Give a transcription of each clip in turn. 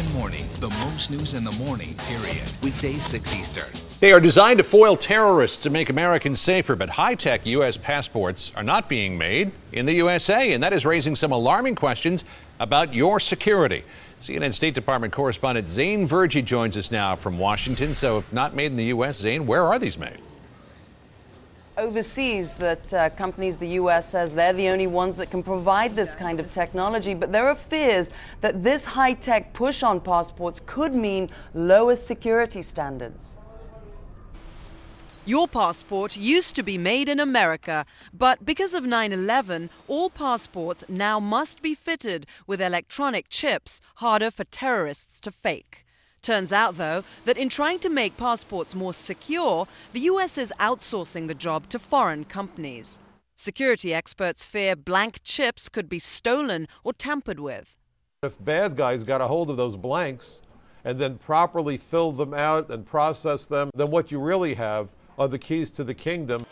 American Morning, the most news in the morning, period. Weekdays 6 Eastern. They are designed to foil terrorists and make Americans safer, but high-tech U.S. passports are not being made in the USA, and that is raising some alarming questions about your security. CNN State Department correspondent Zain Verjee joins us now from Washington. So if not made in the U.S., Zain, where are these made? Overseas, that companies the U.S. says they're the only ones that can provide this kind of technology. But there are fears that this high-tech push on passports could mean lower security standards. Your passport used to be made in America, but because of 9/11, all passports now must be fitted with electronic chips, harder for terrorists to fake. Turns out, though, that in trying to make passports more secure, the U.S. is outsourcing the job to foreign companies. Security experts fear blank chips could be stolen or tampered with. If bad guys got a hold of those blanks and then properly filled them out and processed them, then what you really have are the keys to the kingdom.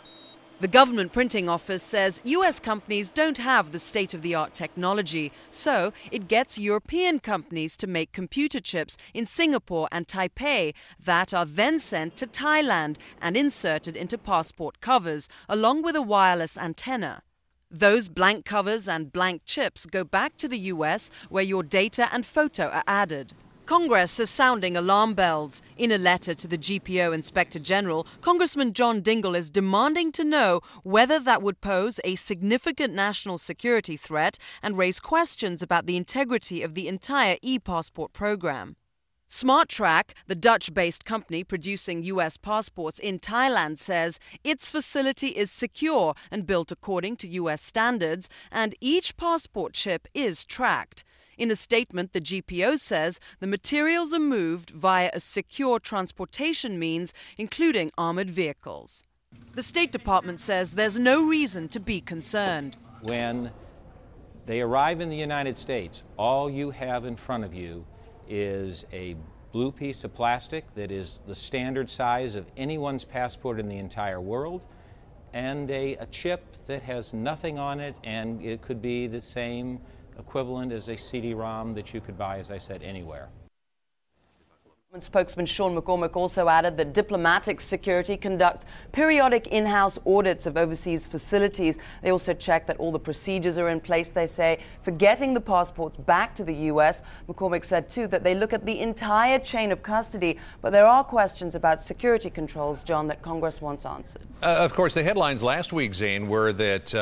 The government printing office says U.S. companies don't have the state-of-the-art technology, so it gets European companies to make computer chips in Singapore and Taipei that are then sent to Thailand and inserted into passport covers, along with a wireless antenna. Those blank covers and blank chips go back to the U.S., where your data and photo are added. Congress is sounding alarm bells. In a letter to the GPO Inspector General, Congressman John Dingell is demanding to know whether that would pose a significant national security threat and raise questions about the integrity of the entire e-passport program. SmartTrack, the Dutch-based company producing U.S. passports in Thailand, says its facility is secure and built according to U.S. standards, and each passport chip is tracked. In a statement, the GPO says the materials are moved via a secure transportation means, including armored vehicles. The State Department says there's no reason to be concerned. When they arrive in the United States, all you have in front of you is a blue piece of plastic that is the standard size of anyone's passport in the entire world, and a chip that has nothing on it, and it could be the same equivalent as a CD-ROM that you could buy, as I said, anywhere. Spokesman Sean McCormick also added that diplomatic security conducts periodic in-house audits of overseas facilities. They also check that all the procedures are in place, they say, for getting the passports back to the U.S. McCormick said, too, that they look at the entire chain of custody, but there are questions about security controls, John, that Congress wants answered. Of course, the headlines last week, Zain, were that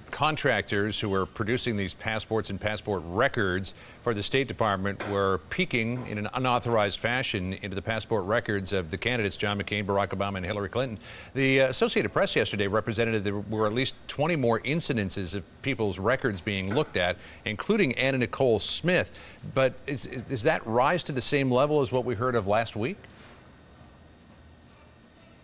contractors who were producing these passports and passport records for the State Department were peeking in an unauthorized fashion into the passport records of the candidates John McCain, Barack Obama, and Hillary Clinton. The Associated Press yesterday represented that there were at least 20 more incidences of people's records being looked at, including Anna Nicole Smith. But is that rise to the same level as what we heard of last week?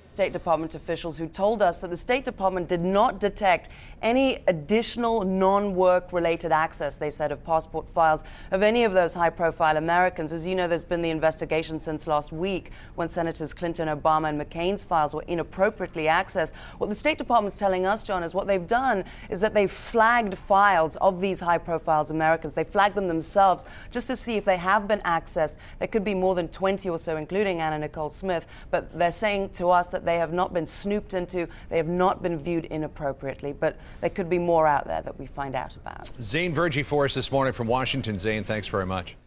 State Department officials who told us that the State Department did not detect any additional non-work related access, they said, of passport files of any of those high-profile Americans. As you know, there's been the investigation since last week when Senators Clinton, Obama, and McCain's files were inappropriately accessed. What the State Department's telling us, John, is what they've done is that they've flagged files of these high-profile Americans. They flagged them themselves just to see if they have been accessed. There could be more than 20 or so, including Anna Nicole Smith, but they're saying to us that they have not been snooped into, they have not been viewed inappropriately, but there could be more out there that we find out about. Zain Verjee for us this morning from Washington. Zain, thanks very much.